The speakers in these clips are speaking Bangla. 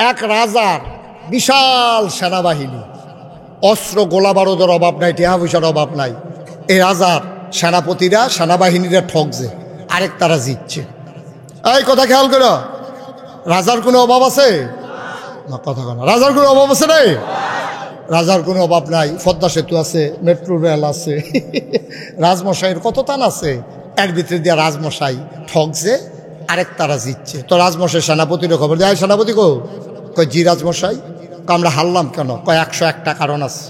এক রাজার বিশাল সেনাবাহিনী, অস্ত্র গোলা বারুদের অভাব নাই, টেহা পয়সার অভাব নাই। এই রাজার সেনাপতিরা সেনাবাহিনীরা ঠকছে, আরেক তারা জিতছে। এই কথা খেয়াল করো, রাজার কোনো অভাব আছে না? কথা কেন, রাজার কোনো অভাব আছে নাই? রাজার কোনো অভাব নাই। পদ্মা সেতু আছে, মেট্রো রেল আছে, রাজমশাইয়ের কত তান আছে। এর ভিতরে দিয়ে রাজমশাই ঠকছে, আরেক তারা জিতছে। তো রাজমশাই সেনাপতির খবর দেয়, সেনাপতি গো, কয় জি রাজমশাই। আমরা হারলাম কেন? কয় 101টা কারণ আছে।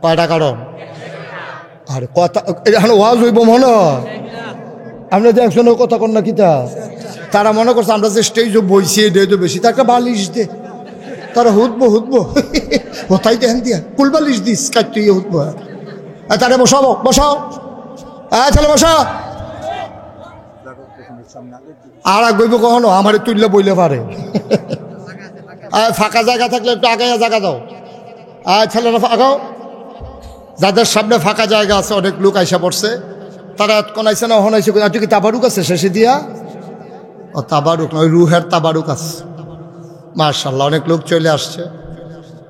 কয়টা কারণ? আরে কথা এখন ওয়াজ হইব মনে হয়, আমরা যে একজনের কথা কন না কিতা, তারা মনে করছে আমরা যে স্টেজে বইছি এটাই তো বেশি, তাকে বালিশ দে, তারা হুদবো কোথায় দেন দিয়া কুল বালিশ দিস কাটতে হুদবো। তারা বসাবো, বসাও, চলো বসা। আর গইব কখনো আমার তুললে বইলে পারে। ফাঁকা জায়গা থাকলে একটু আগাইয়া জায়গা দাও। ছেলেরা আগাও, যাদের সামনে ফাঁকা জায়গা আছে, অনেক লোক আইসা পড়ছে, তারা এতক্ষণ আইসে না, হন আইসে। তুই কি তাবারুক আছে শেষে দিয়া? ও তাবারুক নয়, রুহের তাবারুক আছে। মাশাআল্লাহ, অনেক লোক চলে আসছে।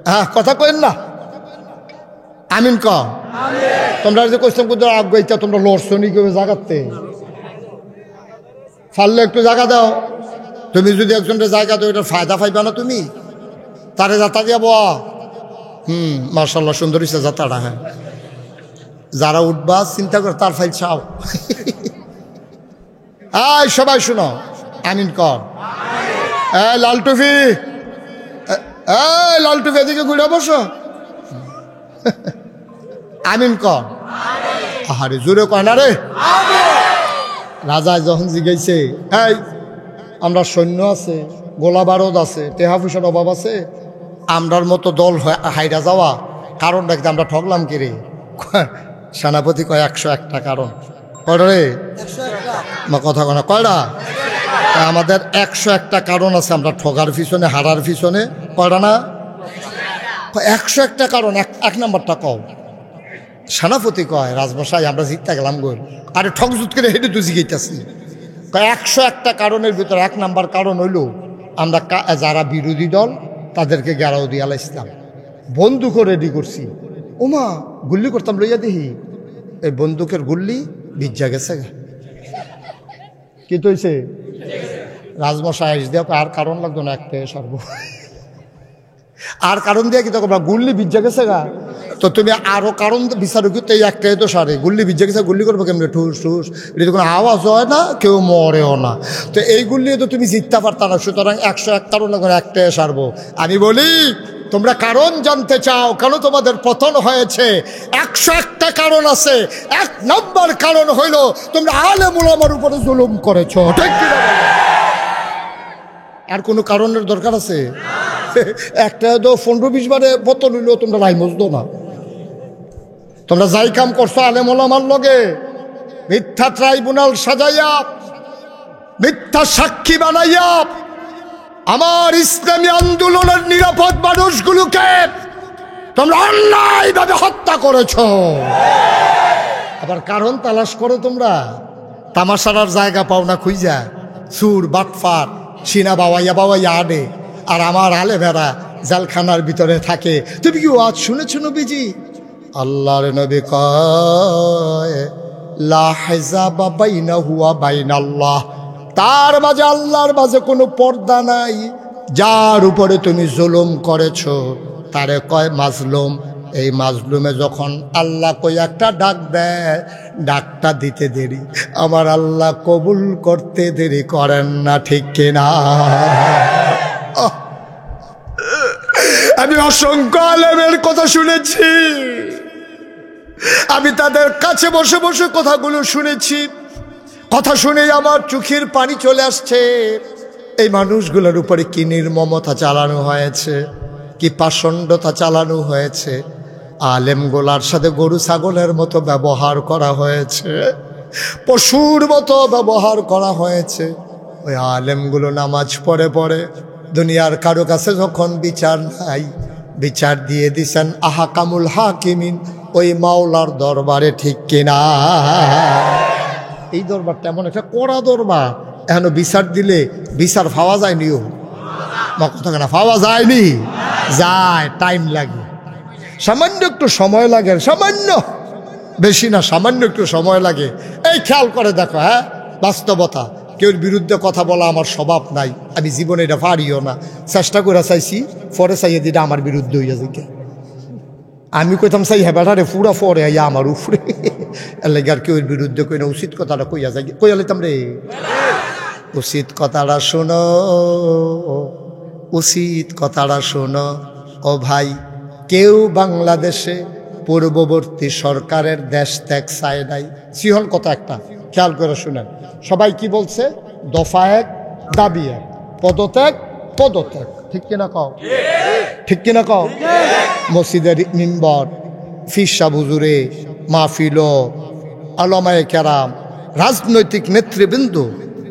হ্যাঁ, কথা কইন না, আমিন ক। তোমরা যে কোশ্চেন করতে আগাইতা, তোমরা লড়ছো নি কেউ জায়গাতে? ফাললে একটু জায়গা দাও। তুমি যদি একজনের জায়গা দাও, এটার ফায়দা পাইবা না তুমি? তারে যাতা দিয়া বয়া। মাশাআল্লাহ, সুন্দর হয়েছে যাতাটা। হ্যাঁ, যারা উঠবা চিন্তা করে তার ফাইল চাও। সবাই শুনো, আমিন কর। লাল টুপি, লাল টুপি এদিকে ঘুরে বসো, আমিন কর। আহারে জোরে কয় না রে। রাজা যখন জিগাইছে, এই আমরা সৈন্য আছে, গোলা বারদ আছে, টেহা পয়সার অভাব আছে, আমরার মতো দল হাইরা যাওয়া কারণ রাখতে আমরা ঠকলাম কি রে? সেনাপতি কয় 101টা কারণ। কয়টা রে? কথা কয় না, কয়টা? আমাদের 101টা কারণ আছে আমরা ঠগার পিছনে, হারার পিছনে। কয়টা না? 101টা কারণ। এক নাম্বারটা কও। সেনাপতি কয়, রাজমশাই আমরা জিততে গেলাম গো। আরে ঠক জুত করে হেঁটে তুই জিগাইতেছি। 101টা কারণের ভিতরে 1 নাম্বার কারণ হইল, আমরা যারা বিরোধী দল তাদেরকে গেরাও দিয়ে আলাইছিলাম, বন্দুকও রেডি করছি। ওমা গুল্লি করতাম, লইয়া দেখি এই বন্দুকের গুল্লি ভিজা গেছে। কি তৈছে? রাজমশাই আইস দেখ, আর কারণ লাগতো না, একটা সারব। আর কারণ দিয়ে কি তো গুল্লি ভিজা গেছে গা, তো তুমি আরো কারণ বিচারো কি? তো এই একটাই তো সারে, গুল্লি ভিজা গেছে, গুল্লি করবো কেমনি? ঠুস ঠুস, এটা কোনো আওয়াজ হয় না, কেউ মরেও না। তো এই গুল্লি তো তুমি জিততে পারতা না, সুতরাং 101 কারণ লাগবে, একটাই সারবো। আমি বলি, তোমরা কারণ জানতে চাও কেন তোমাদের পতন হয়েছে? 101টা কারণ আছে। 1 নম্বর কারণ হইল, তোমরা আলেম উলামার উপরে জুলুম করেছো। ঠিক কি না? আর কোনো কারণের দরকার আছে? একটা তো 15-20 বারে পতন হইল, তোমরা রায় মজদো না। তোমরা যাই কাম করছো আলেম ওলামার লগে, মিথ্যা ট্রাইব্যুনাল সাজাইয়া, মিথ্যা সাক্ষী বানাইয়া আমার ইসলামী আন্দোলনের নিরাপদ মানুষগুলোকে তোমরা অন্যায়ভাবে হত্যা করেছো। আবার কারণ তালাশ করো তোমরা, তামাশার জায়গা পাও না খুঁজা, সুর বাটফার সিনা বাওয়াইয়া আডে, আর আমার আলে ভেড়া জেলখানার ভিতরে থাকে। তুমি কি আজ শুনেছো নবীজি? আল্লাহর নবী কয়, লা হিজাবা বাইনাহু ওয়া বাইনাল্লাহ, তার মাঝে আল্লাহর মাঝে কোনো পর্দা নাই। যার উপরে তুমি জুলুম করেছো তারে কয় মাজলুম। এই মাজলুমে যখন আল্লাহ কই একটা ডাক দেয়, ডাকটা দিতে দেরি, আমার আল্লাহ কবুল করতে দেরি করেন না। ঠিক কিনা? আমি অসংখ্য আলেমের কথা শুনেছি, আমি তাদের কাছে বসে বসে কথাগুলো শুনেছি। কথা শুনেই আমার চোখের পানি চলে আসছে। এই মানুষগুলোর উপরে কি নির্মমতা চালানো হয়েছে, কি পাষণ্ডতা চালানো হয়েছে। আলেমগুলার সাথে গরু ছাগলের মতো ব্যবহার করা হয়েছে, পশুর মতো ব্যবহার করা হয়েছে। ওই আলেমগুলো নামাজ পড়ে পড়ে দুনিয়ার কারো কাছে যখন বিচার নাই, বিচার দিয়ে দিছেন আহকামুল হাকিমিন, ওই মাওলার দরবারে। ঠিক কিনা? এই দরবারটা এমন একটা কড়া দরবার, এখন বিচার দিলে বিচার পাওয়া যায়নিও। কতখানা পাওয়া যায়নি, যায়, টাইম লাগে, সামান্য একটু সময় লাগে, সামান্য, বেশি না, সামান্য একটু সময় লাগে। এই খেয়াল করে দেখো, হ্যাঁ, বাস্তবতা। কেউর বিরুদ্ধে কথা বলা আমার স্বভাব নাই, আমি জীবনে এটা পারিও না। চেষ্টা করে চাইছি, পরে চাইয়ে দিটা আমার বিরুদ্ধে হইয়া যায়। আমি কইতাম চাই হেবাটারে পুরা পরে আইয়া আমার উপরে, এর লাগে আর কেউর বিরুদ্ধে কই না, উচিত কথাটা কইয়া যাই, কইয়া লইতাম রে, উচিত কথাটা শোনো, উচিত কথাটা শোনো। ও ভাই, কেউ বাংলাদেশে পূর্ববর্তী সরকারের দেশ ত্যাগ চায় নাই। সিহন কথা একটা খেয়াল করে শুনেন, সবাই কি বলছে? দফা এক, দাবি এক, পদত্যাগ, পদত্যাগ। ঠিক কিনা কও? ঠিক কিনা কও? মসজিদের মিম্বর, ফিরসা হুজুরে, মাহফিল, আলেমায়ে কেরাম, রাজনৈতিক নেতৃবৃন্দ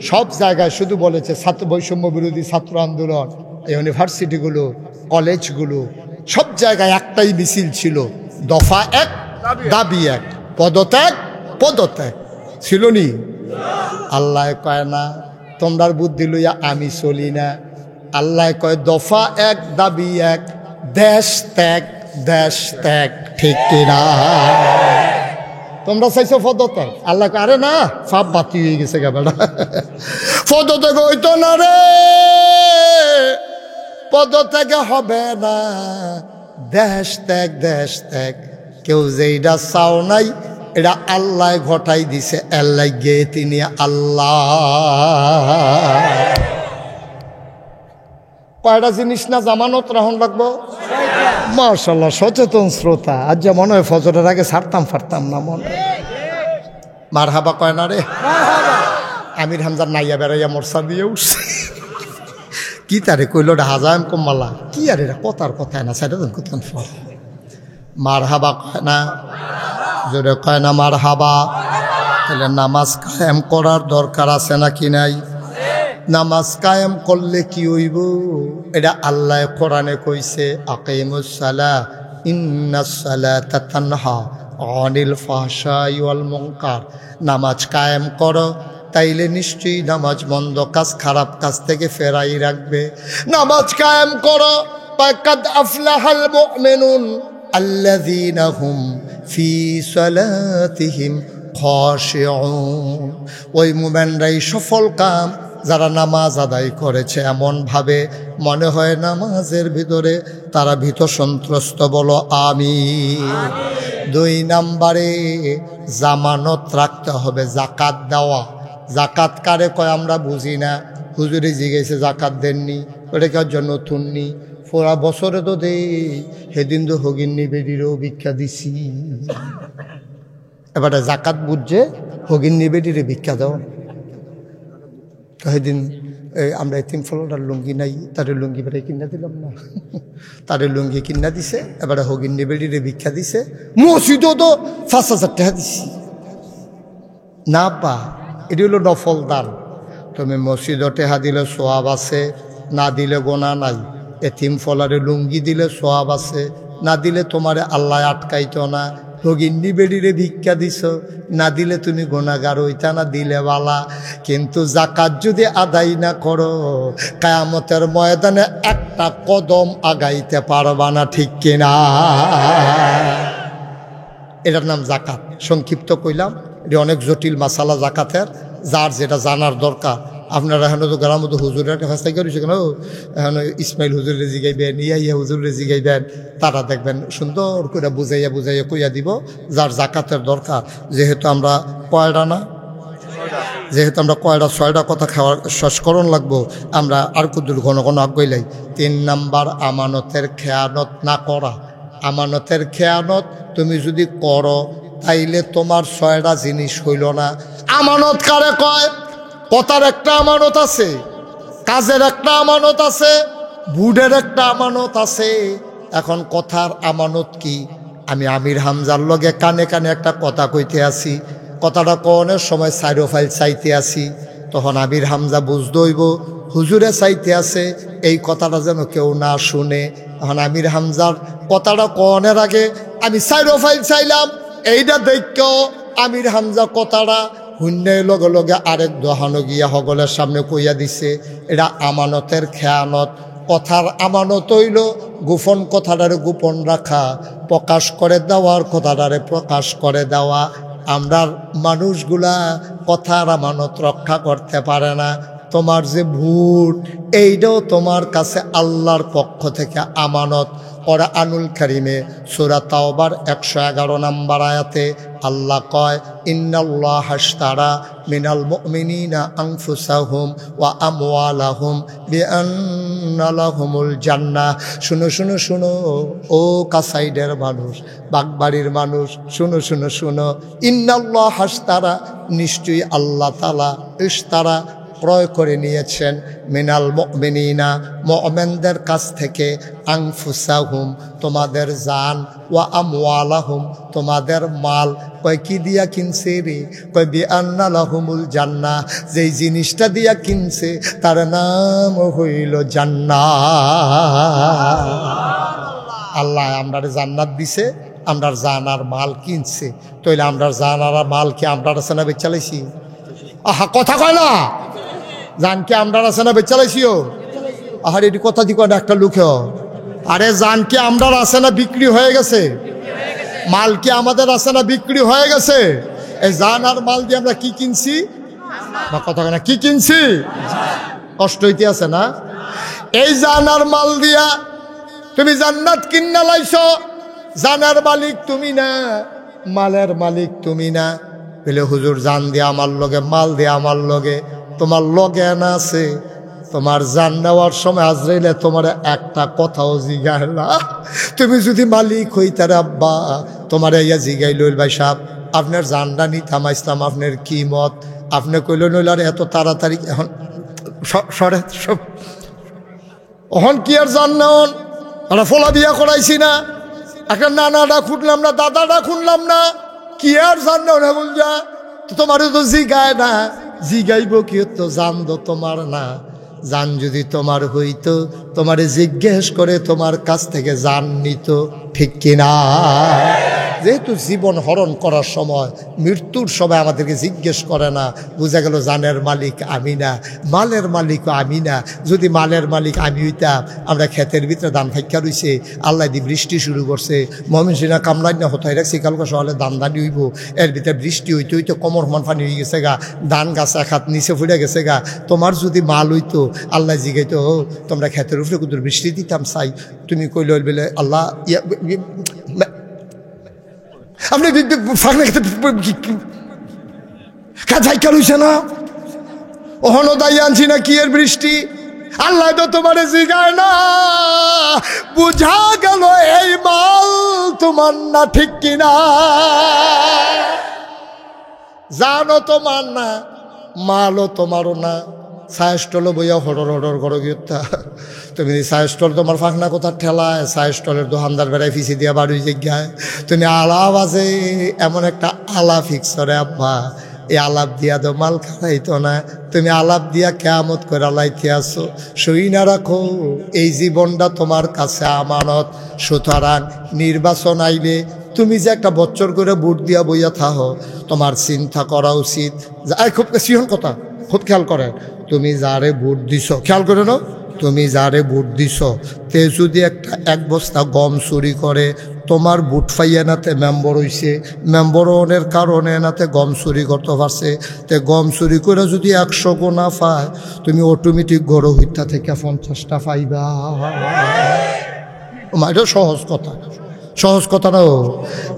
সব জায়গায় শুধু বলেছে ছাত্র বৈষম্য বিরোধী ছাত্র আন্দোলন, ইউনিভার্সিটিগুলো, কলেজগুলো, সব জায়গায় একটাই মিছিল ছিল, দফা এক, দাবি এক, পদত্যাগ, পদত্যাগ। ছিল নি? আল্লাহ কয় না তোমরার বুদ্ধি লইয়া আমি চলি না। আল্লাহ কয় দফা এক, দাবি এক, দেশ ত্যাগ, দেশ ত্যাগ। ঠিক কিনা? তোমরা চাইছো পদত্যাগ, আল্লাহ কয় আরে না, সব বাতি হয়ে গেছে বেটা, পদত্যাগ হইতো না রে, পদত্যাগ হবে না, দেশ ত্যাগ, দেশ ত্যাগ। কেউ যে এটা চাও নাই, এটা আল্লাহ ঘটাই দিছে, আল্লাহ গে তিনি আল্লাহ। কয়টা জিনিস না জামানত রাহন লাগবো? মাশাআল্লাহ, সচেতন শ্রোতা। আজ যে মনে হয় ফজরের আগে ছাড়তাম ফারতাম না মনে। মারহাবা কয় না রে? আমির হামজার নাইয়া বেড়াইয়া মরসা দিয়ে উঠছে। কি তারে কইল হাজাম কমালা, কি আর এটা কথার কথায় না, সেটা তো কতক্ষণ ফল। মারহাবা কয় না, জোরে কয় না মারহাবা। তাহলে নামাজ কায়েম করার দরকার আছে নাকি নাই? নামাজ কায়েম করলে কি হইব? এটা আল্লাহ কোরআনে কইছে, আকিমুস সালাহ ইন্নাস সালাতা তানহা আনিল ফাহশাই ওয়াল মুনকার। নামাজ কায়েম করো, তাইলে নিশ্চয়ই নামাজ মন্দ কাজ, খারাপ কাজ থেকে ফেরাই রাখবে। নামাজ কায়েম করো, কাদ আফলাহাল মুমিনুন আল্লাযীনা হুম ফি সালাতিহিম খাশিউন। ওই মুমিনরাই সফল কাম যারা নামাজ আদায় করেছে এমনভাবে মনে হয় নামাজের ভিতরে তারা ভীত সন্ত্রস্ত। বলো আমিন। 2 নম্বরে জামানত রাখতে হবে, জাকাত দেওয়া। জাকাত কারে কয় আমরা বুঝি না। হুজুরে জিজ্ঞেসে জাকাত দেননি, ওটা কেউ জন্য নতুননি, পুরা বছরে তো দেই। সেদিন তো হগিন্নি বেডিরও ভিক্ষা দিছি। এবারে জাকাত বুঝছে, হগিন্নি বেডিরে ভিক্ষা দাও। সেদিন আমরা এতিম ফলটার লুঙ্গি নাই, তারে লুঙ্গি বেড়ে কিনা দিলাম না, তারে লুঙ্গি কিনা দিছে। এবারে হগিন্নি বেডিরে ভিক্ষা দিছে, মসজিদও তো 5,000 টাকা দিছি না। পা এটি হলো নফল দান। তুমি মসজিদও টেহা দিলে সোয়াব আছে, না দিলে গোনা নাই। এতিম ফলারে লুঙ্গি দিলে সোয়াব আছে, না দিলে তোমারে আল্লাহ আটকাইতো না। হগিন্নি বেডিরে ভিক্ষা দিছ, না দিলে তুমি গুনাহগার হইতা না, দিলে বালা। কিন্তু জাকাত যদি আদায় না করো, কিয়ামতের ময়দানে একটা কদম আগাইতে পারবা না। ঠিক কিনা? এটার নাম জাকাত। সংক্ষিপ্ত কইলাম, এটা অনেক জটিল মাসালা জাকাতের, যার যেটা জানার দরকার। আপনারা এখন তো গ্রাম তো হুজুরের কাছ থেকে কেন, এখন ইসমাইল হুজুরে জিগাইবেন, ইয়া হুজুরে জিগাইবেন, তারা দেখবেন সুন্দর করে বুঝাইয়া বুঝাইয়া কইয়া দিব যার জাকাতের দরকার। যেহেতু আমরা কয়টা না, যেহেতু আমরা কয়টা 6টা কথা খাওয়ার শেষকরণ লাগবো, আমরা আর কুদুর ঘন ঘন আগাইলাই। 3 নাম্বার, আমানতের খেয়ানত না করা। আমানতের খেয়ানত তুমি যদি করো, তাইলে তোমার 6টা জিনিস হইল না। আমানত কারে কয়? কথার একটা আমানত আছে, কাজের একটা আমানত আছে, বুডের একটা আমানত আছে। এখন কথার আমানত কি? আমি আমির হামজার লগে কানে কানে একটা কথা কইতে আসি, কথাটা কোনের সময় সাইরো ফাইল চাইতে আসি, তখন আমির হামজা বুঝতে হইব হুজুরে চাইতে আছে, এই কথাটা যেন কেউ না শুনে। এখন আমির হামজার কথাটা কোনের আগে আমি সাইরো ফাইল চাইলাম, এইটা দেখেও আমির হামজা কথাটা শূন্যের লগে লগে আরেক দোহানো গিয়া হগলের সামনে কইয়া দিছে। এটা আমানতের খেয়ানত। কথার আমানত হইল গোপন কথাটারে গোপন রাখা, প্রকাশ করে দেওয়ার কথাটারে প্রকাশ করে দেওয়া। আমরা মানুষগুলা কথার আমানত রক্ষা করতে পারে না। তোমার যে ভোট, এইটাও তোমার কাছে আল্লাহর পক্ষ থেকে আমানত। কোরআনুল কারীমে সূরা তাওবার 111 নম্বর আয়াতে আল্লাহ কয়, ইন্নাল্লাহা আশতারা মিনাল মুমিনিনা আনফুসাহুম ওয়া আমওয়ালাহুম বিআন্না লাহুমুল জান্নাহ। শুনো শুনো শুনো ও কাসাইডের মানুষ, বাগবাড়ির মানুষ, শুনো শুনো শুনো, ইন্নাল্লাহা আশতারা, নিশ্চয়ই আল্লাহ তাআলা ইশতারা ক্রয় করে নিয়েছেন মিনাল মুমিনিনা, মুমিনদের কাছ থেকে, আনফুসাহুম তোমাদের জান, ওয়া আমওয়ালাহুম তোমাদের মাল। কয় কি দিয়া কিনছে রে? কয় বিআন্না লাহুমুল জান্নাহ, যেই জিনিসটা দিয়া কিনছে তার নাম হইল জান্নাত। আল্লাহ আমরারে জান্নাত দিছে, আমরার জান আর মাল কিনছে। তাইলে আমরার জান আর মাল কি আমরার আছে না বেচালাইছি? আহা কথা কয় না, জানকে আমরা আছে না বেচালাইছিও? আহার এটি কথা দি কয় না একটা লুকে। আরে জানকে আমরা আছে না বিক্রি হয়ে গেছে? মাল কি আমাদের আছে না বিক্রি হয়ে গেছে? এই জান আর মাল দিয়ে আমরা কি কিনছি? বা কথা কয় না, কি কিনছি? কষ্ট হইতে আছে না? এই জান আর মাল দিয়া তুমি জান্নাত কিন্না লাইছো। জানার মালিক তুমি না, মালের মালিক তুমি না। বলে হুজুর জান দিয়ে আমার লগে, মাল দিয়ে আমার লগে, তোমার লগে না আছে। তোমার জান নেওয়ার সময় আজরাইলে তোমার একটা কথাও জিগায় না। তুমি যদি মালিক হইতার আব্বা, তোমার ইয়া জিগাই লইল, ভাই সাহেব আপনার জানটা নিতাম আসতাম, আপনার কি মত? আপনি কইল নইল আর এত তাড়াতাড়ি এখন সরে সব এখন কি আর জান নেওন? আমরা ফলা বিয়া করাইছি না, একটা নানাটা খুঁজলাম না, দাদাটা খুঁজলাম না, কি আর জান নেও না বল যা। তো তোমারও তো জিগায় না, জিগাইব কি? তো জান তো তোমার না। জান যদি তোমার হইতো তোমারে জিজ্ঞেস করে তোমার কাছ থেকে জান নিত, ঠিক কিনা? যেহেতু জীবন হরণ করার সময়, মৃত্যুর সময় আমাদেরকে জিজ্ঞেস করে না, বোঝা গেল জানের মালিক আমি না, মালের মালিকও আমি না। যদি মালের মালিক আমি হইতাম, আমরা ক্ষেতের ভিতরে ধান ফাইকা রইছে, আল্লাহ দি বৃষ্টি শুরু করছে, ময়মনসিংহ কামলাই না হতাই রাখছি, কালকে সকালে ধান দানি হইব, এর ভিতরে বৃষ্টি হইতে হইতে কোমর মন ফানি হয়ে গেছে গা, ধান গাছ এক হাত নিচে ফুটে গেছে গা। তোমার যদি মাল হইতো, আল্লাহ জিগাইতো তোমরা ক্ষেতের উপরে কুদুর বৃষ্টি দিতাম চাই, তুমি কইল বলে আল্লাহ আপনি হইছে না ওহনো দাই আনছি না কি এর বৃষ্টি? আল্লাহ তো তোমার জিগায় না। বুঝা গেল এই মাল তোমার না, ঠিক কিনা? জানো তোমার না, মালও তোমারও না। সায়স্টল বইয়া হরর হরর করো গিয়া তুমি সায়স্টল তোমার ফাঁকনা কোথার ঠেলায়, সায়স্টলের দোকানদার বেড়ায় ফিসি দিয়া বাড়ি জিজ্ঞায় তুমি আলাপ আছে এমন একটা আলাপ ফিক্স করে আব্বা, এই আলাপ দিয়া তো মাল খাইতো না, তুমি আলাপ দিয়া কেয়ামত করে লাইতে আসো। সই না রাখো এই জীবনটা তোমার কাছে আমানত। সুতরাং নির্বাচন আইলে তুমি যে একটা বছর করে ভোট দিয়া বইয়া থাকো, তোমার চিন্তা করা উচিত। খুব সিহন কথা, খুব খেয়াল করেন, তুমি যারে ভোট দিছ, খেয়াল করে নাও, তুমি যারে ভোট দিছ তে যদি এক বস্তা গম চুরি করে, তোমার ভোট পাইয়া নাতে মেম্বর হইছে, মেম্বর হওয়ার কারণে নাতে গম চুরি করতে পারছে, তে গম চুরি করে যদি 100 গোনা পায়, তুমি অটোমেটিক গড় হইতা থেকে 50টা পাইবা। এটা সহজ কথা, সহজ কথা না।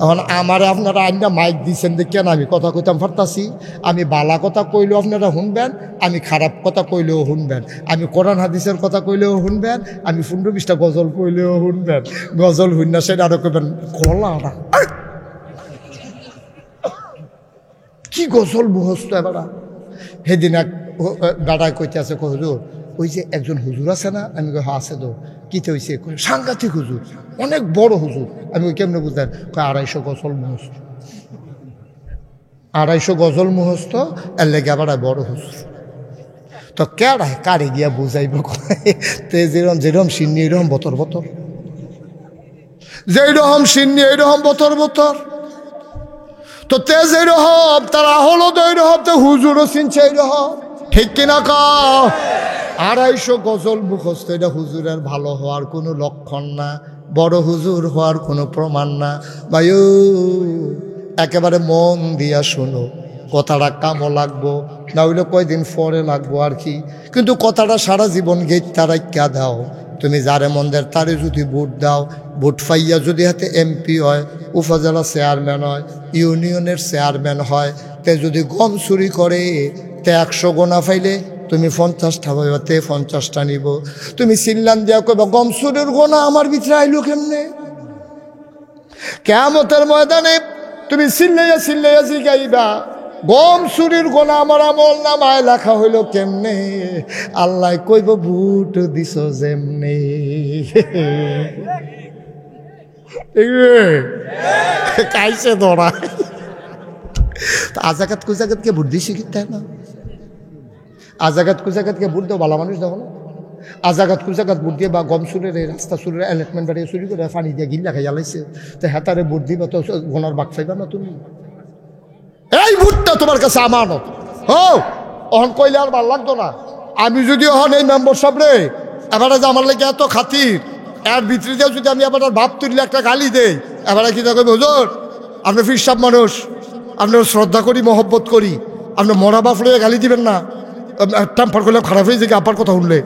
এখন আমার আপনারা আইনা মাইক দিচ্ছেন দেখেন আমি কথা কইতাম পারতাছি। আমি বালা কথা কইলেও আপনারা শুনবেন, আমি খারাপ কথা কইলেও শুনবেন, আমি কোরআন হাদিসের কথা কইলেও শুনবেন, আমি 15-20টা গজল কইলেও শুনবেন। গজল শুননা সেটা আরো কইবেন খোলাটা কি গজল মুহস্ত। এবার সেদিন এক দাদায় কইতে আছে, হুজুর ওই যে একজন হুজুর আছে না? আমি কই হ্যাঁ আছে তো। কিতে হয়েছে? সাংঘাতিক হুজুর, অনেক বড় হুজুর। আমি ওই কেমনে বুঝলেন? 250 গজল মুহস্ত, 250 গজল মুহস্ত, এর লেগে আবার বড় হুজুর। তো কেডায় কারে গিয়া বুঝাইব? তে যেরকম যেরকম সিন্নি এরকম বতর বতর, যেরকম সিন্নি এইরকম বতর বতর। তো তে যেরকম তারা হলো তো এইরকম, তো হুজুরও চিনছে এইরকম, ঠিক কিনা? 250 গজল মুখস্থ, এটা হুজুরের ভালো হওয়ার কোনো লক্ষণ না, বড় হুজুর হওয়ার কোনো প্রমাণ না। ভাইও একেবারে মন দিয়া শোনো, কথাটা কামও লাগবো না হইলে কয়দিন পরে লাগবো আর কি, কিন্তু কথাটা সারা জীবন গেইতা রাখা দাও। তুমি যারে মন্দের তারে যদি ভোট দাও, ভোট পাইয়া যদি হাতে এমপি হয়, উপজেলা চেয়ারম্যান হয়, ইউনিয়নের চেয়ারম্যান হয়, তে যদি গম চুরি করে তে 100 গোনা পাইলে তুমি 50টা পাইবা, তে 50টা নিব। তুমি চিল্লান দিয়া কইবা গম চুরির গোনা আমার ভিতরে আইলো কেমনে? কিয়ামতের ময়দানে তুমি চিল্লাইয়া চিল্লাইয়া জিগাইবা গম চুরির গোনা আমার আমল নামায় লেখা হইল কেমনে? আল্লাহ কইব ভোট দিছ যেমনে। কাইছে ধরা আজাগাত কুজাগাতকে ভোট দিছি কিতা না? আজাগাত কুজাগাতকে ভোট দেও ভালো মানুষ দেখো না। আজাগাত কুজাগাত ভোট দিয়ে বা গম চুরের এই রাস্তা চুরের অ্যালেটমেন্ট বাড়িয়ে চুরি করে পানি দিয়ে গিল্লা খাইয়া লাইছে, তো হেতারে ভোট দিবা তো গোনার বাক পাইবা না তুমি? এই ভোটটা তোমার কাছে আমানত। অহন কইলে আর ভাল লাগতো না। আমি যদি অহন এই মেম্বার সাহেব রে এবারে যে আমার লেগে এত খাতির, এর ভিতরে দিয়েও যদি আমি আবার ভাব তুললে একটা গালি দেই, এবারে কি দেখো হুজুর আপনি ফিরসাব মানুষ, আপনার শ্রদ্ধা করি মহব্বত করি, আপনি মরা বাপ লইয়া গালি দিবেন না। টাম্পার করলে খারাপ হয়ে যায় আপার কথা শুনলে,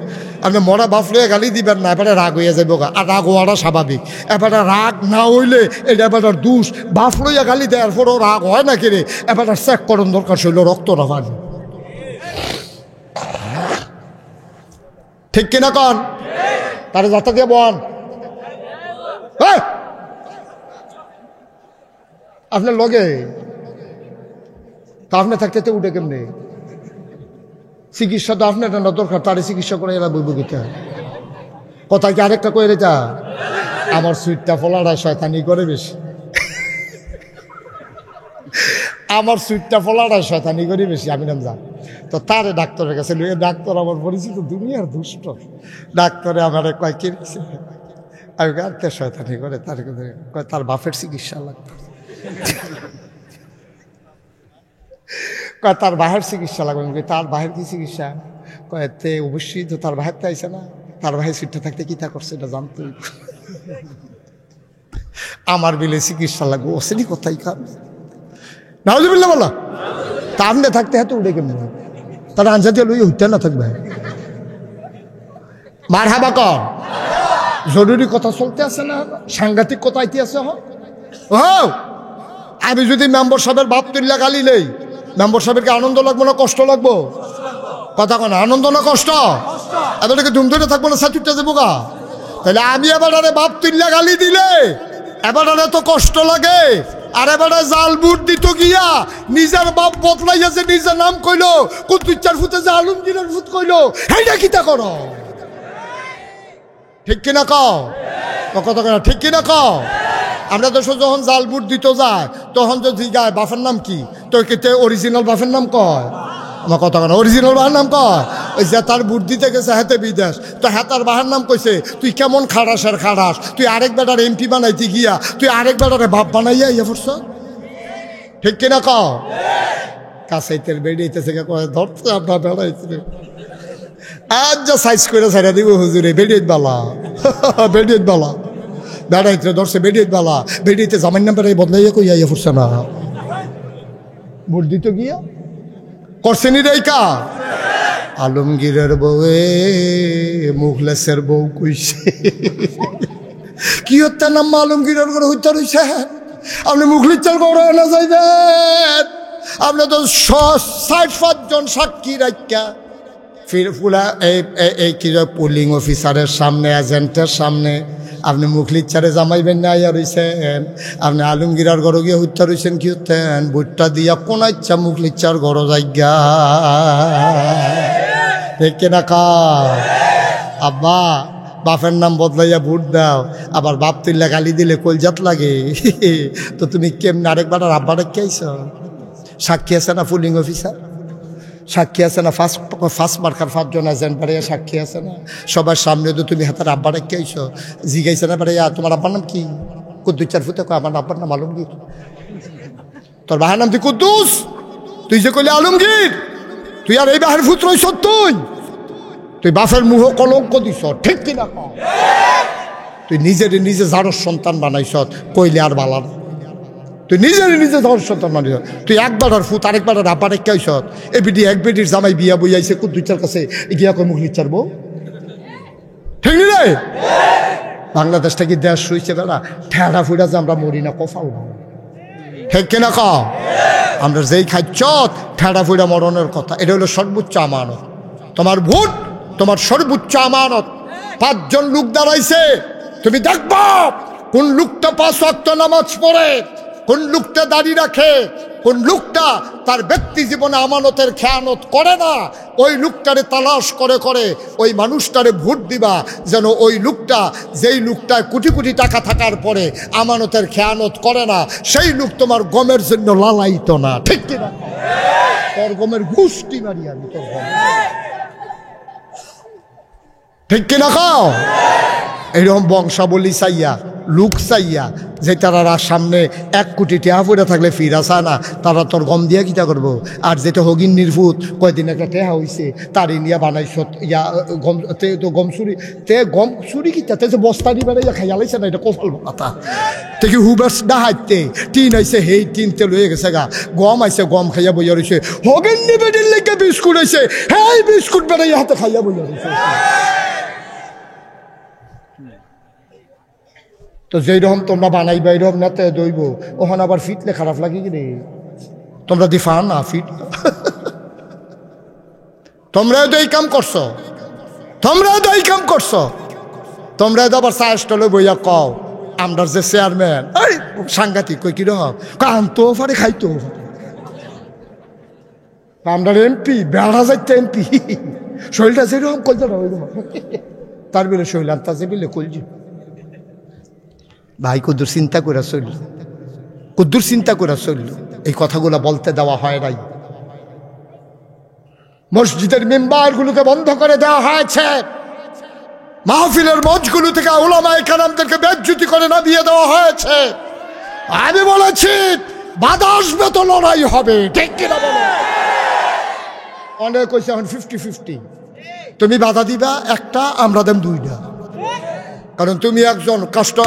আপনি মরা বাপ লইয়া গালি দিবেন না, এবারে রাগ হইয়া যাবো। আর রাগ হওয়াটা স্বাভাবিক। এবারে রাগ না হইলে এটা এবার দুষ, বাপ লইয়া গালি দেওয়ার পরও রাগ হয় না কেড়ে, এবার চেক করণ দরকার শৈল রক্ত না পানি। ঠিক কিনা কন? তার যাত্রা দিয়ে বন আপনার লগে তা আপনি থাকতে উঠে কেমনে? চিকিৎসা তো আপনার না দরকার, তারে চিকিৎসা করে এরা বইব গীতা কথা কি আরেকটা কয়ে রেখা আমার সুইটটা ফলাটা শয়তানি করে বেশি, আমার সুইটটা ফলাটা শয়তানি করে বেশি। আমি নাম যা তো তারে ডাক্তারের কাছে লইয়ে, ডাক্তার আমার পরিচিত দুনিয়ার দুষ্ট, ডাক্তারে আমার কয় কে আমি আর কে শয়তানি করে, তার বাপের চিকিৎসা লাগতো, কয় তার বাহের চিকিৎসা লাগবে। তার বাহের কি চিকিৎসা? কয়েতে অবশ্যই তো তার বাহের তো আইসে না, তার বাহের সিটটা থাকতে কি তা করছে এটা জানতো। আমার বিলে চিকিৎসা লাগবে ওসেনি কোথায় খান না বলো তা আপনি থাকতে হাতে উঠে কেমন তারা আনসাতে লই হইতে না থাকবে। মার হাবা কর, জরুরি কথা চলতে আছে না, সাংঘাতিক কথা আইতে আছে। আমি যদি মেম্বার সাহেবের বাপ তুল্লা গালি নেই, মেম্বার সাহেবেরকে আনন্দ লাগবো না কষ্ট লাগবো? কথা কন, আনন্দ না কষ্ট? এবারকে ধুম ধরে থাকবো না সাচুরটা দেবো গা? তাহলে আমি এবার বাপ তুল্লা গালি দিলে এবার তো কষ্ট লাগে, আর এবারে জাল বুট দিত গিয়া নিজের বাপ বদলাইয়াছে, নিজের নাম কইলো, কুতুচ্চার ফুটে যে আলমগীরের ফুট কইলো, এইটা কিতা করো? ঠিক কিনা কও? কথা কেন ঠিক কিনা কও? আমরা তো যখন জাল বুট দিত যায় তখন তো জিগায় বাপের নাম কি, তো কেতে অরিজিনাল বাপের নাম কয়? আমার কথা কেন অরিজিনাল বাহার নাম কয়? ওই যে তার বুট দিতে গেছে হাতে বিদেশ, তো হাতার বাহার নাম কইছে তুই কেমন খাড়াস আর খাড়াস, তুই আরেক বেটার এমপি বানাইতে গিয়া তুই আরেক বেটারে বাপ বানাইয়া ইয়ে পড়ছ। ঠিক কিনা কও? কাছাইতের বেড়িয়েছে ধরতে আপনার বেড়াইতে আজ যা সাইজ করে ছাড়া দিব হুজুরে, বেড়িয়ে বালা বেড়িয়ে বালা বেড়াইতে ধরছে, বেড়িয়ে বালা বেড়িয়েতে জামাই নাম বেড়াই বদলাইয়া কইয়া ইয়ে পড়ছে না, ভোট দিতে গিয়া করছেনি রে কা আলমগীরের বউয়ে মুখলেসের বউ কইছে কি হত্যা নাম আলমগীরের করে হত্যা রইছে। আপনি মুখলিচার করে না যাইবেন, আপনি তো ৬০-৫ জন সাক্ষী রাখা ফুলা এই কি পুলিং অফিসারের সামনে, এজেন্টের সামনে আপনি মুখলিচারে জামাইবেন না আইয়া রইছেন। আপনি আলমগীরার ঘর গিয়ে হত্যা রইছেন কি হতেন ভোটটা দিয়া কোন ইচ্ছা মুখলিচার ঘর যাইগা দেখে না কা আব্বা বাপের নাম বদলাইয়া ভোট দাও, আবার বাপ তুল্লা গালি দিলে কলজাত লাগে। তো তুমি কেমন আরেকবার আব্বা রেখে আইস? সাক্ষী আছে না পুলিং অফিসার, সাক্ষী আছে না ফার্স্ট মার্কার ৫ জন এজেন্ট বাড়িয়া সাক্ষী আছে না, সবার সামনে তো তুমি হাতের আব্বা রেখে আইস। জিগাইছে না বাড়িয়া তোমার আব্বার নাম কি? কুদ্দুচার ফুতে কয় আমার আব্বার নাম আলমগীর। তোর বাহার নাম তুই কুদ্দুস, তুই যে কইলে আলমগীর, তুই আর এই বাহার ফুত রইছ তুই তুই বাপের মুহ কলঙ্ক দিছ, ঠিক কিনা কও? তুই নিজের নিজে জারস সন্তান বানাইছ, কইলে আর বালা না। তুই নিজের নিজে জারস সন্তান বানাইছ। তুই একবার আর ফুত আরেকবার আর আব্বা রেখে আইস। এ বিডি এক বেডির জামাই বিয়া বই আইছে কুদ্দুচার কাছে গিয়া কই মুখ নিচ্ছারবো, ঠিক রে? বাংলাদেশটা কি দেশ হইছে বেড়া? ঠেড়া ফুড়া যে আমরা মরি না, কফাল না, ঠিক কিনা কও? আমরা যেই খাচ্ছ ঠেড়া ফুড়া মরণের কথা। এটা হলো সর্বোচ্চ আমানত। তোমার ভোট তোমার সর্বোচ্চ আমানত। 5 জন লোক দাঁড়াইছে, তুমি দেখবা কোন লোকটা 5 ওয়াক্ত নামাজ পড়ে, কোন লোকটা দাড়ি রাখে, কোন লোকটা তার ব্যক্তি জীবনে আমানতের খেয়ানত করে না। ওই লোকটারে তালাশ করে করে ওই মানুষটারে ভোট দিবা, যেন ওই লোকটা, যেই লোকটা কোটি কোটি টাকা থাকার পরে আমানতের খেয়ানত করে না, সেই লোক তোমার গমের জন্য লালাইত না, ঠিক কিনা? তোর গমের গুষ্টি মারি আমি, তোর গম, ঠিক কিনা খাও? এইরকম বংশাবলী চাইয়া, লুক চাইয়া, যে তারা সামনে 1 কোটি টেহা পড়ে থাকলে ফিরা চায় না, তারা তোর গম দিয়া কিতা করবো? আর যেটা হগিন নির্ভূত কয়দিন একটা টেহা হয়েছে, তারই নিয়ে বানাইছ ইয়া গম, তে তো গম চুরি, তে গম চুরি কিতা, তে যে বস্তা দিয়ে বেড়াইয়া খাইয়া লাইছে না, এটা কফল কথা। তে কি হুবাস ডাহাইতে টিন আইছে, হেই টিনতে লয়ে গেছে গা, গম আইছে, গম খাইয়া বইয়া রয়েছে, হগিন নিবেদিন লেগে বিস্কুট আইছে, হেই বিস্কুট বেড়াইয়া হাতে খাইয়া বইয়া রয়েছে। তো যেই রকম তোমরা বানাইবা এইরকম না তে দইব, ওখানে আবার ফিটলে খারাপ লাগে কি রে? তোমরা দিফা না ফিট, তোমরা তো এই কাম করছো, তোমরা তো এই কাম করছো। তোমরা তো আবার চা স্টলে বইয়া কও আমরার যে চেয়ারম্যান, এই সাংঘাতিক, কই কিরকম কানতো পারে, খাইতো আমরার এমপি, বেড়া যাইতে এমপি, শরীরটা যেরকম কলতে না ওইরকম, তার বিলে শরীর আনতা যে বিলে কলজি। ভাই কুদ্দুর চিন্তা করে চলল, কুদ্দুর চিন্তা করে চলল, এই কথাগুলো বলতে দেওয়া হয় নাই। মসজিদের মেম্বারগুলোকে বন্ধ করে দেওয়া হয়েছে, মাহফিলের মঞ্চগুলো থেকে উলামায়ে কেরামদেরকে বেজ্জতি করে নামিয়ে দেওয়া হয়েছে। আমি বলেছি বাধা আসবে তো লড়াই হবে, ঠিক কিনা বলো? অনেক কইছে এখন 50-50, তুমি বাধা দিবা একটা, আমরা দেম 2টা। কারণ তুমি একজন কষ্ট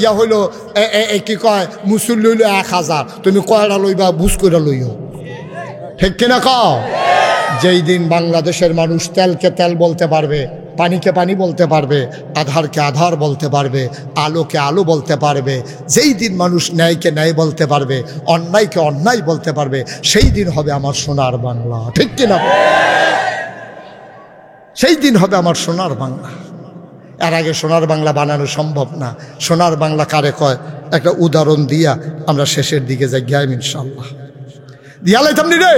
ইয়া হইল কি কয় মুসল্লি হইল 1000, তুমি কয়টা লইবা বুঝ করে লইও, ঠিক কিনা কও? যেই দিন বাংলাদেশের মানুষ তেলকে তেল বলতে পারবে, পানিকে পানি বলতে পারবে, আধারকে আধার বলতে পারবে, আলোকে আলো বলতে পারবে, যেই দিন মানুষ ন্যায়কে ন্যায় বলতে পারবে, অন্যায়কে অন্যায় বলতে পারবে, সেই দিন হবে আমার সোনার বাংলা, ঠিক কিনা? সেই দিন হবে আমার সোনার বাংলা। এর আগে সোনার বাংলা বানানো সম্ভব না। সোনার বাংলা কারে কয় একটা উদাহরণ দিয়া আমরা শেষের দিকে যাই গিয়ে ইনশাল্লাহ। দিয়া লাইতাম নি রে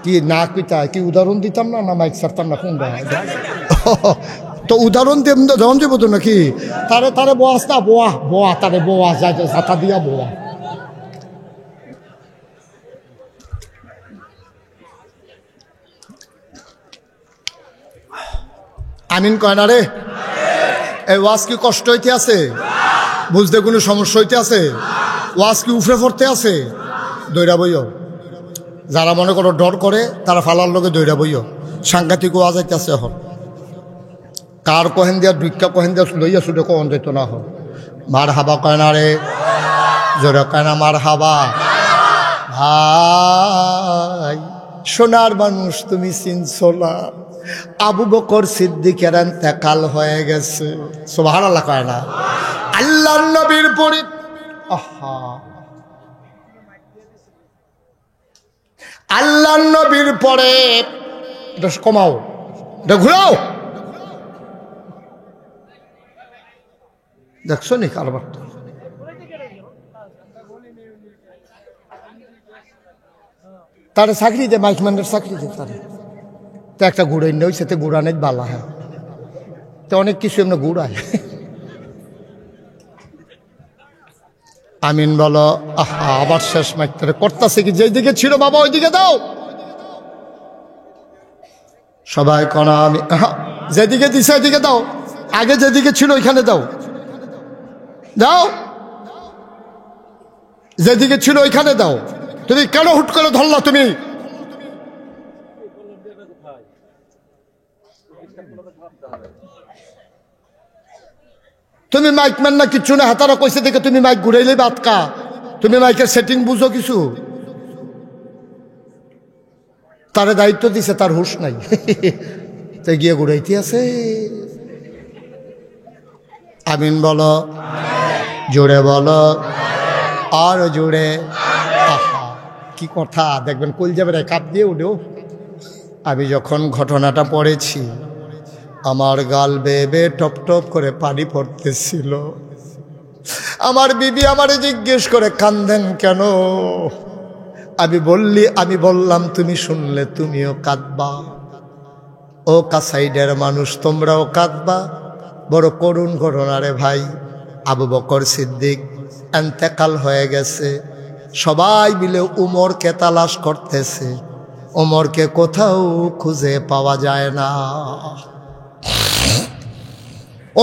কি না কিতা কি উদাহরণ দিতাম না, না মাইক ছাড়তাম না কোনটা? তো উদাহরণ দিয়ে জন যাবো তো নাকি? তারে তারে বোয়াস না, বোয়া বোয়া, তারে বোয়া যায় ছাতা দিয়া বোয়া। আমিন কয় না রে? এই ওয়াজ কি কষ্ট হইতে আছে? বুঝতে কোনো সমস্যা হইতে আছে? ওয়াজ কি উফরে পড়তে আছে? দৈরা বইও, যারা মনে করো ডর করে তারা ফালার লোকে দৈরা বইও। সাংঘাতিক ওয়াজ আইতে আছে এখন, কার কহেন দিয়া ভিক্ষা কহেন দিয়া লইয়া শুধু কহন যেত না হন। মার হাবা কয় না রে, জোরে কয় না মার হাবা। ভাই সোনার মানুষ তুমি চিনছো না, আবু বকর সিদ্দিকের ইন্তেকাল হয়ে গেছে। সুবহানাল্লাহ কয় না? আল্লাহর নবীর পরে আল্লাহর নবীর পরে এটা কমাও, এটা ঘুরাও, দেখছো নি কারবারটা? তারে চাকরি দে, মাইকম্যানের চাকরি দে তারে। তো একটা গুড়াই নেই, সেতে গুড়ানে বালা হ্যাঁ, তো অনেক কিছু এমনি গুড়ায়। আমিন বলো। আবার শেষ মাইকটারে করতেছে কি, যেদিকে ছিল বাবা ওইদিকে দাও সবাই কনা। আমি যেদিকে দিছে ওইদিকে দাও, আগে যেদিকে ছিল ওইখানে দাও, দাও যেদিকে ছিল ওইখানে দাও। তুমি কেন হুট করে ধরলা? তুমি তুমি মাইক ম্যান না কিচ্ছু না, হাতারা কইছে দেখে তুমি মাইক ঘুরাইলে বাতকা, তুমি মাইকের সেটিং বুঝো কিছু? তারে দায়িত্ব দিছে, তার হুঁশ নাই, তাই গিয়ে ঘুরাইতে আছে। আমিন বলো, জোরে বলো, আর জোরে। আহা কি কথা, দেখবেন কল যাবে রে, কাপ দিয়ে উঠেও। আমি যখন ঘটনাটা পড়েছি আমার গাল বেয়ে বেয়ে টপ টপ করে পানি পড়তেছিল। আমার বিবি আমারে জিজ্ঞেস করে কান্দেন কেন? আমি বললাম তুমি শুনলে তুমিও কাঁদবা, ও কাসাইডের মানুষ তোমরাও কাঁদবা। বড় করুণ ঘটনা রে ভাই। আবু বকর সিদ্দিক এন্তেকাল হয়ে গেছে, সবাই মিলে উমরকে তালাশ করতেছে, উমরকে কোথাও খুঁজে পাওয়া যায় না,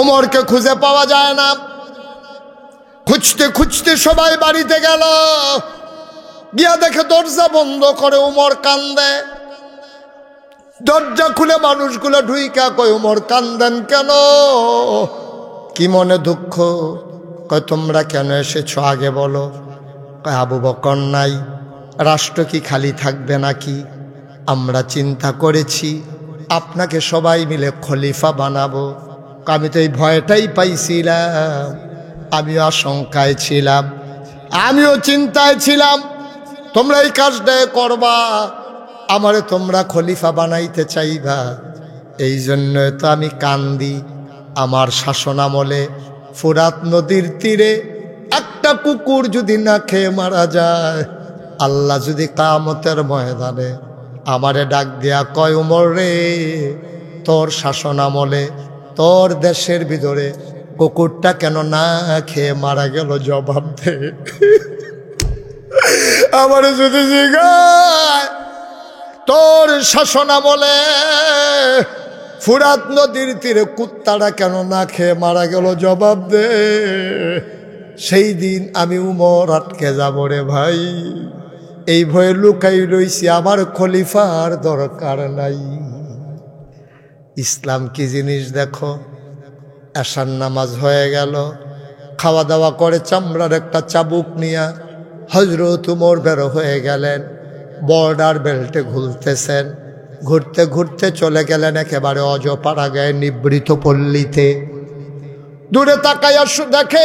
উমরকে খুঁজে পাওয়া যায় না। খুঁজতে খুঁজতে সবাই বাড়িতে গেল, গিয়া দেখে দরজা বন্ধ করে উমর কান্দে। দরজা খুলে মানুষগুলো ঢুইকা কয় উমর কান্দেন কেন? কি মনে দুঃখ? কয় তোমরা কেন এসেছো আগে বলো। কয় আবু বকর নাই, রাষ্ট্র কি খালি থাকবে নাকি? আমরা চিন্তা করেছি আপনাকে সবাই মিলে খলিফা বানাবো। আমি তো এই ভয়টাই পাইছিলাম, আমিও আশঙ্কায় ছিলাম, আমিও চিন্তায় ছিলাম তোমরা এই কাজটা করবা, আমারে তোমরা খলিফা বানাইতে চাইবা। এই জন্য তো আমি কান্দি। আমার শাসনামলে ফুরাত নদীর তীরে একটা কুকুর যদি না খেয়ে মারা যায়, আল্লাহ যদি কিয়ামতের ময়দানে আমারে ডাক দিয়া কয় উমর রে, তোর শাসনামলে তোর দেশের ভিতরে কুকুরটা কেন না খেয়ে মারা গেল, জবাব দে। আমারে যদি জিগায় তোর শাসনামলে ফুরাত নদীর তীরে কুত্তাটা কেন না খেয়ে মারা গেল, জবাব দে। সেই দিন আমি উমর আটকে যাব রে ভাই। এই ভয়ে লুকাই রইছি, আমার খলিফার দরকার নাই। ইসলাম কি জিনিস দেখো। এশার নামাজ হয়ে গেল, খাওয়া দাওয়া করে চামড়ার একটা চাবুক নিয়া হযরত উমর বের হয়ে গেলেন, বর্ডার বেল্টে ঘুরতেছেন। ঘুরতে ঘুরতে চলে গেলেন একেবারে অজপাড়া গায়ে নিবৃত পল্লীতে। দূরে তাকাইয়া দেখে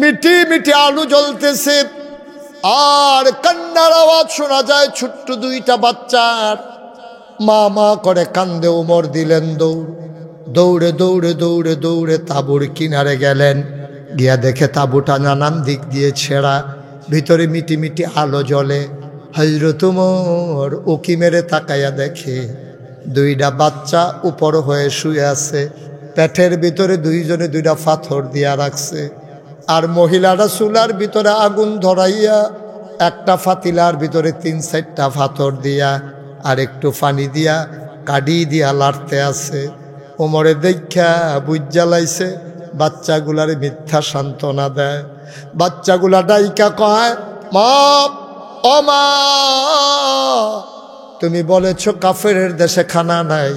মিটি মিটি আলু জ্বলতেছে, আর কান্নার আওয়াজ শোনা যায় ছোট্ট দুইটা বাচ্চার। মা মা করে কান্দে। উমর দিলেন দৌড়, দৌড়ে দৌড়ে দৌড়ে দৌড়ে তাঁবুর কিনারে গেলেন। গিয়া দেখে তাঁবুটা নানান দিক দিয়ে ছেঁড়া, ভিতরে মিটি মিটি আলো জ্বলে। হযরত উমর উকি মেরে তাকাইয়া দেখে দুইটা বাচ্চা উপর হয়ে শুয়ে আছে, পেটের ভিতরে দুইজনে দুইটা পাথর দিয়া রাখছে। আর মহিলারা চুলার ভিতরে আগুন ধরাইয়া একটা ফাতিলার ভিতরে 3-4টা পাথর দিয়া আর একটু পানি দিয়া কাডি দিয়া লাড়তে আছে। ওমরে দেখা বুঝ জ্বালাইছে, বাচ্চাগুলার মিথ্যা সান্ত্বনা দেয়। বাচ্চাগুলা ডাইকা কয় মা, ও মা, তুমি বলেছ কাফেরের দেশে খানা নাই,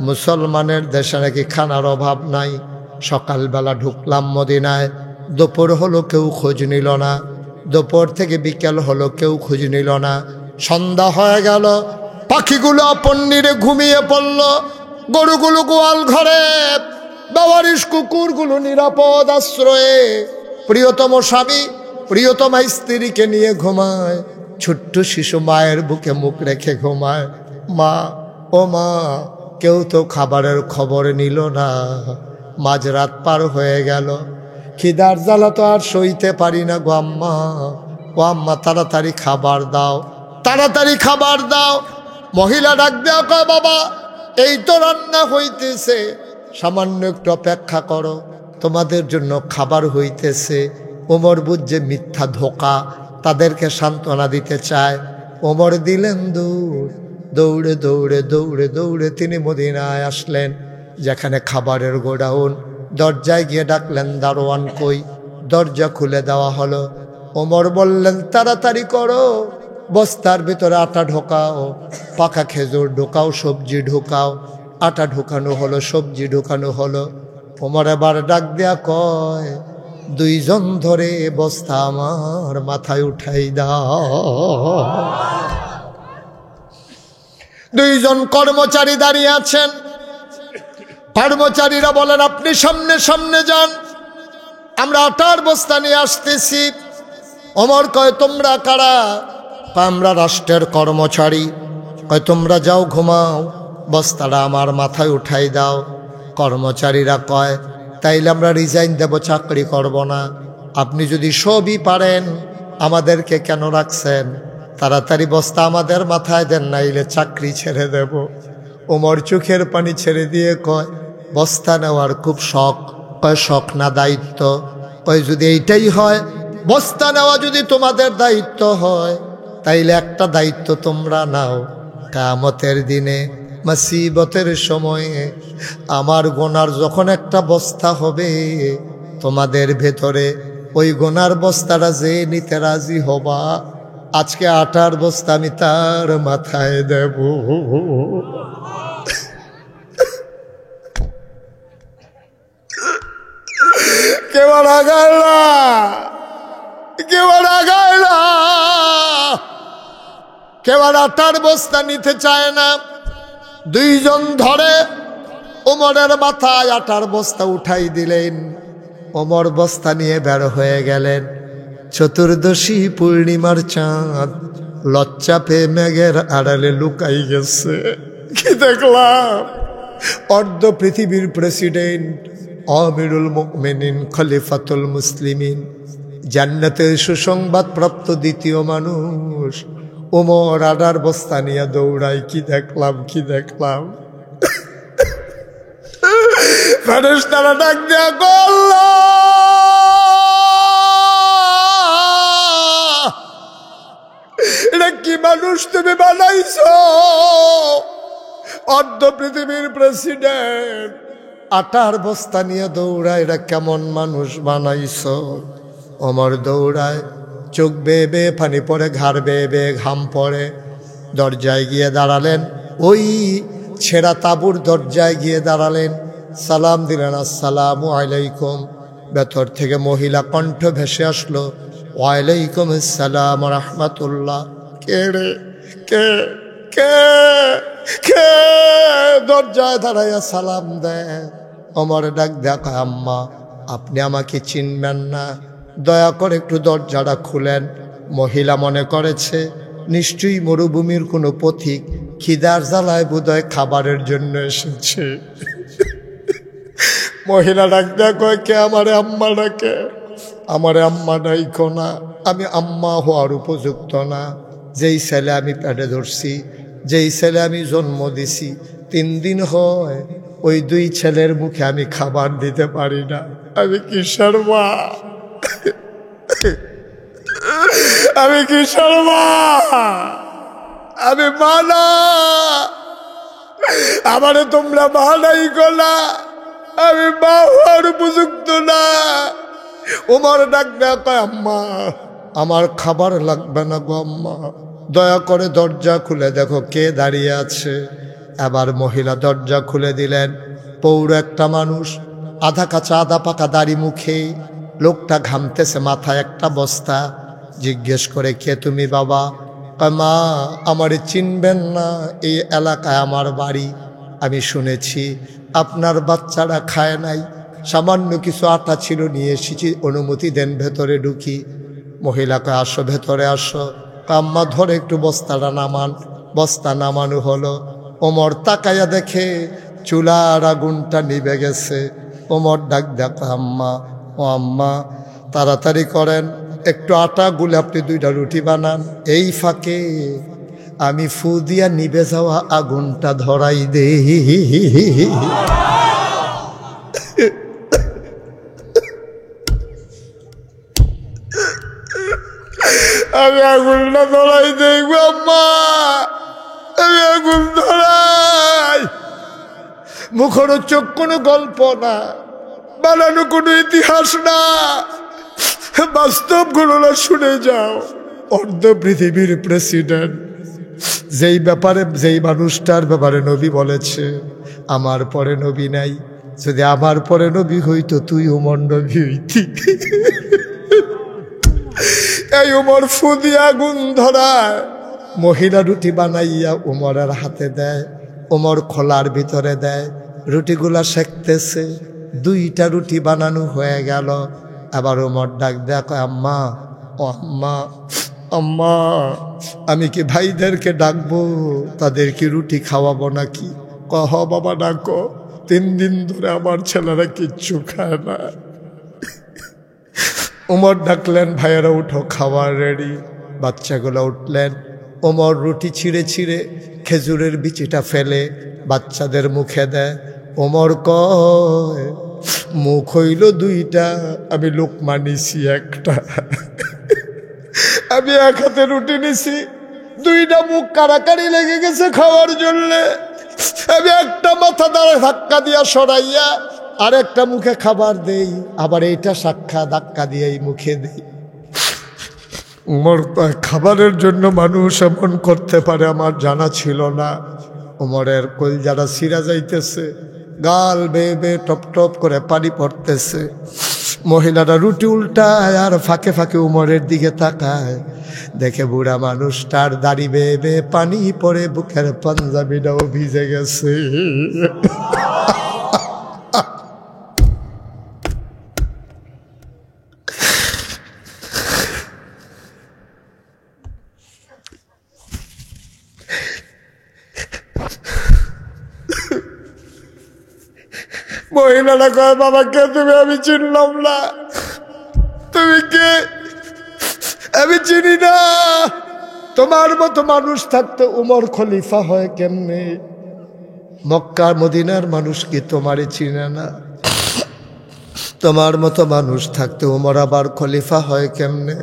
মুসলমানের দেশে নাকি খানার অভাব নাই। সকালবেলা ঢুকলাম মদিনায়, দুপুর হলো কেউ খোঁজ নিল না, দুপুর থেকে বিকেল হলো কেউ খোঁজ নিল না। সন্ধ্যা হয়ে গেল, পাখিগুলো পন্নিরে ঘুমিয়ে পড়ল, গরুগুলো গোয়াল ঘরে, বেওয়ারিশ কুকুরগুলো নিরাপদ আশ্রয়ে। প্রিয়তম স্বামী প্রিয়তমা স্ত্রীকে নিয়ে ঘুমায়, ছোট্ট শিশু মায়ের বুকে মুখ রেখে ঘুমায়। মা, ও মা, কেউ তো খাবারের খবর নিল না। মাঝরাত পার হয়ে গেল, খিদার জ্বালা তো আর সইতে পারি না গো আম্মা। ও আম্মা, তাড়াতাড়ি খাবার দাও, তাড়াতাড়ি খাবার দাও। মহিলা ডাক দেওয়া কয় বাবা, এই তো রান্না হইতেছে, সামান্য একটু অপেক্ষা করো, তোমাদের জন্য খাবার হইতেছে। ওমর বুঝছে মিথ্যা ধোকা, তাদেরকে সান্ত্বনা দিতে চায়। ওমর দিলেন দৌড়, দৌড়ে দৌড়ে দৌড়ে দৌড়ে তিনি মদিনায় আসলেন, যেখানে খাবারের গোডাউন। দরজায় গিয়ে ডাকলেন দারোয়ান কই, দরজা খুলে দেওয়া হলো। ওমর বললেন তাড়াতাড়ি করো, বস্তার ভিতরে আটা ঢোকাও, পাকা খেজুর ঢোকাও, সবজি ঢোকাও। আটা ঢুকানো হলো, সবজি ঢুকানো হলো। ওমর এবার ডাক দেয়া কয়, 2 জন ধরে বস্তা আমার মাথায় উঠাই দাও। 2 জন কর্মচারী দাঁড়িয়ে আছেন। কর্মচারীরা বলেন, আপনি সামনে সামনে যান, আমরা আটার বস্তা নিয়ে আসতেছি। ওমর কয়, তোমরা কারা? আমরা রাষ্ট্রের কর্মচারী। কয়, তোমরা যাও ঘুমাও, বস্তাটা আমার মাথায় উঠাই দাও। কর্মচারীরা কয়, তাইলে আমরা রিজাইন দেব, চাকরি করব না। আপনি যদি সবই পারেন আমাদেরকে কেন রাখছেন? তাড়াতাড়ি বস্তা আমাদের মাথায় দেন, নাইলে চাকরি ছেড়ে দেব। ওমর চোখের পানি ছেড়ে দিয়ে কয়, বস্তা নেওয়ার খুব শখ। কয়, শখ না দায়িত্ব? কয়, যদি এইটাই হয়, বস্তা নেওয়া যদি তোমাদের দায়িত্ব হয়, তাইলে একটা দায়িত্ব তোমরা নাও। কিয়ামতের দিনে মুসিবতের সময়ে আমার গোনার যখন একটা বস্তা হবে, তোমাদের ভেতরে ওই গোনার বস্তাটা যে নিতে রাজি হবা, আজকে আটার বস্তা আমি তার মাথায় দেব। কেউ আগায় না, কেউ আগায় না, কেউ আটার বস্তা নিতে চায় না। 2 জন ধরে ওমরের মাথায় আটার বস্তা উঠাই দিলেন। ওমর বস্তা নিয়ে বের হয়ে গেলেন। চতুর্দশী পূর্ণিমার চাঁদ লজ্জা পেয়ে মেঘের আড়ালে লুকাই গেছে। কি দেখলাম? অর্ধ পৃথিবীর প্রেসিডেন্ট, আমিরুল মুমিনিন, খলিফাতুল মুসলিমিন, জান্নাতের সুসংবাদ প্রাপ্ত দ্বিতীয় মানুষ ওমর আটার বস্তা নিয়ে দৌড়াই। কি দেখলাম, কি দেখলাম! ফেরেশতারা ডাক দেয়া, আল্লাহ, এটা কি মানুষ তুমি বানাইছো? অর্ধ পৃথিবীর প্রেসিডেন্ট আটার বস্তা নিয়ে দৌড়ায়, এটা কেমন মানুষ বানাইছো? ওমর দৌড়ায়, চোখ বেয়ে বেয়ে পানি পড়ে, ঘাড় বেয়ে বেয়ে ঘাম পড়ে। দরজায় গিয়ে দাঁড়ালেন, ওই ছেঁড়া তাঁবুর দরজায় গিয়ে দাঁড়ালেন। সালাম দিলেন, আসসালামু আলাইকুম। ভেতর থেকে মহিলা কণ্ঠ ভেসে আসলো, ওয়ালাইকুম আসসালাম রাহমাতুল্লাহ। কে রে? কে কে কে? দরজায় দাঁড়াইয়া সালাম দেয়। ওমর ডাক দেখা, আম্মা, আপনি আমাকে চিনবেন না, দয়া করে একটু দরজাটা খুলেন। মহিলা মনে করেছে নিশ্চয়ই মরুভূমির কোনো পথিক খিদার জ্বালায় বোধহয় খাবারের জন্য এসেছে। মহিলা ডাক দেয়া কয়, কে? আমারে আম্মা ডাকে। আমারে আম্মা ডাইকো না, আমি আম্মা হওয়ার উপযুক্ত না। যেই ছেলে আমি পেটে ধরছি, যেই ছেলে আমি জন্ম দিছি, 3 দিন হয় ওই 2 ছেলের মুখে আমি খাবার দিতে পারি না। আমি কিসের মা? আমি কিসের মা? আমি মা না। আমারে তোমরা মা নাই গলা, আমি মা হওয়ার উপযুক্ত না। ওমর ডাক দেয়া কয়, আম্মা, আমার খাবার লাগবে না গো আম্মা, দয়া করে দরজা খুলে দেখো কে দাঁড়িয়ে আছে। এবার মহিলা দরজা খুলে দিলেন। পৌর একটা মানুষ, আধা কাঁচা আধা পাকা দাড়ি মুখে। লোকটা ঘামতেছে, মাথায় একটা বস্তা। জিজ্ঞেস করে, কে তুমি বাবা? কয়, মা, আমারে চিনবেন না, এই এলাকায় আমার বাড়ি। আমি শুনেছি আপনার বাচ্চারা খায় নাই, সামান্য কিছু আটা ছিল, নিয়ে এসেছি, অনুমতি দেন ভেতরে ঢুকি। মহিলাকে, আসো ভেতরে আসো। আম্মা, ধরে একটু বস্তাটা নামান। বস্তা নামানো হলো। ওমর তাকাইয়া দেখে চুলার আগুনটা নিভে গেছে। ওমর ডাক দেখো, আম্মা, ও আম্মা, তাড়াতাড়ি করেন, একটু আটা গুলে আপনি 2টা রুটি বানান। এই ফাঁকে আমি ফু দিয়া নিভে যাওয়া আগুনটা ধরাই দে। আমি আগুনটা ধরাই দেখবো আম্মা, আমি আগুন ধরাই। মুখরোচক কোনো গল্প না, বানানো কোনো ইতিহাস না, বাস্তব ঘটনা শুনে যাও। অর্ধ পৃথিবীর প্রেসিডেন্ট, যেই মানুষটার ব্যাপারে নবী বলেছে আমার পরে নবী নাই, যদি আমার পরে নবী হইতো তুই উমর নবী হইতি। এই উমর ফুদি আগুন ধরায় মহিলা রুটি বানাইয়া উমরের হাতে দেয়, উমর খোলার ভিতরে দেয়, রুটিগুলা সেকতেছে। 2টা রুটি বানানো হয়ে গেল। আবার উমর ডাক দেখো, আম্মা, ও আম্মা, আম্মা, আমি কি ভাইদেরকে ডাকবো, তাদের কি রুটি খাওয়াবো নাকি? কহ বাবা ডাকো, 3 দিন ধরে আমার ছেলেরা কিচ্ছু খায় না। উমর ডাকলেন, ভাইয়েরা উঠো, খাবার রেডি। বাচ্চাগুলো উঠলেন। ওমর রুটি ছিঁড়ে ছিঁড়ে খেজুরের বিচিটা ফেলে বাচ্চাদের মুখে দেয়। ওমর কয়, মুখ হইল 2টা, আমি লোকমা নিছি 1টা। আমি 1 হাতে রুটি নিছি, 2টা মুখ কারাকারি লেগে গেছে খাওয়ার জন্য। আমি একটা মাথা দ্বারা ধাক্কা দিয়া সরাইয়া আরেকটা মুখে খাবার দেই, আবার এইটা সাক্ষা ধাক্কা দিয়ে এই মুখে দেই। উমর খাবারের জন্য মানুষ এমন করতে পারে আমার জানা ছিল না। উমরের কলজারা ছিঁড়া যাইতেছে, গাল বেয়ে বেয়ে টপ টপ করে পানি পড়তেছে। মহিলারা রুটি উল্টায় আর ফাঁকে ফাঁকে উমরের দিকে তাকায়, দেখে বুড়া মানুষটার দাড়ি বেয়ে বেয়ে পানি পড়ে, বুকের পাঞ্জাবিটাও ভিজে গেছে। মহিলারা কয়, বাবা কে তুমি? আমি চিনলাম না। তুমি কে? আমি চিনি না। তোমার মতো মানুষ থাকতে উমর খলিফা হয় কেমনে? মক্কার মদিনার মানুষ কি তোমারে চিনে না? তোমার মতো মানুষ থাকতে উমর আবার খলিফা হয় কেমনে?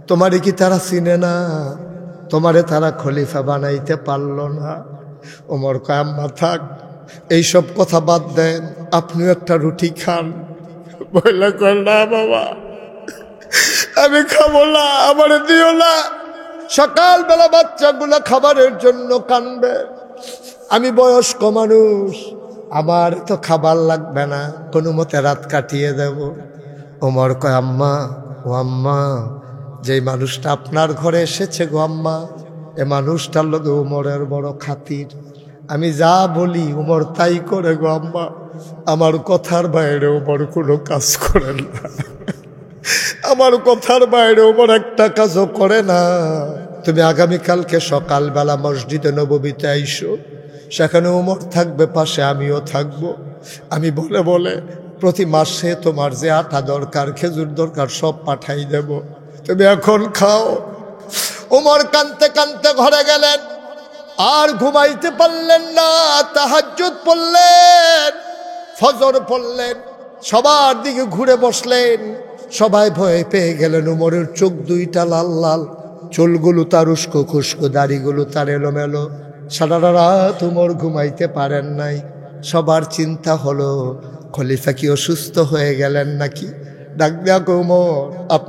তোমারে কি তারা চিনে না? তোমারে তারা খলিফা বানাইতে পারলো না। উমর কয়, আম্মা থাক, এইসব কথা বাদ দেন, আপনিও একটা রুটি খান। বইলা কয়, না বাবা, আমি খাবো না, আমার দিও না। সকালবেলা বাচ্চাগুলো খাবারের জন্য কানবে, আমি বয়স্ক মানুষ, আমার তো খাবার লাগবে না, কোনো মতে রাত কাটিয়ে দেব। ওমর কয়, আম্মা, ও আম্মা, যেই মানুষটা আপনার ঘরে এসেছে গো আম্মা, এ মানুষটার লগে উমরের বড় খাতির। আমি যা বলি উমর তাই করে গো আম্মা, আমার কথার বাইরে উমর কোনো কাজ করে না, আমার কথার বাইরে উমর একটা কাজও করে না। তুমি আগামীকালকে সকালবেলা মসজিদে নববীতে আইসো, সেখানে উমর থাকবে পাশে, আমিও থাকবো। আমি বলে বলে প্রতি মাসে তোমার যে আটা দরকার, খেজুর দরকার, সব পাঠাই দেব, তুমি এখন খাও। উমর কানতে কানতে ঘরে গেলেন, আর ঘুমাইতে পারলেন না। তাহাজ্জুদ পড়লেন, ফজর পড়লেন, সবার দিকে ঘুরে বসলেন। সবাই ভয় পেয়ে গেলেন। উমরের চোখ 2টা লাল লাল, চুলগুলো তার উস্কো খুস্কো, দাড়িগুলো তার এলোমেলো। সারা রাত উমর ঘুমাইতে পারেন নাই। সবার চিন্তা হলো, খলিফা কি অসুস্থ হয়ে গেলেন নাকি? ডাক দেয়া, উমর আপনি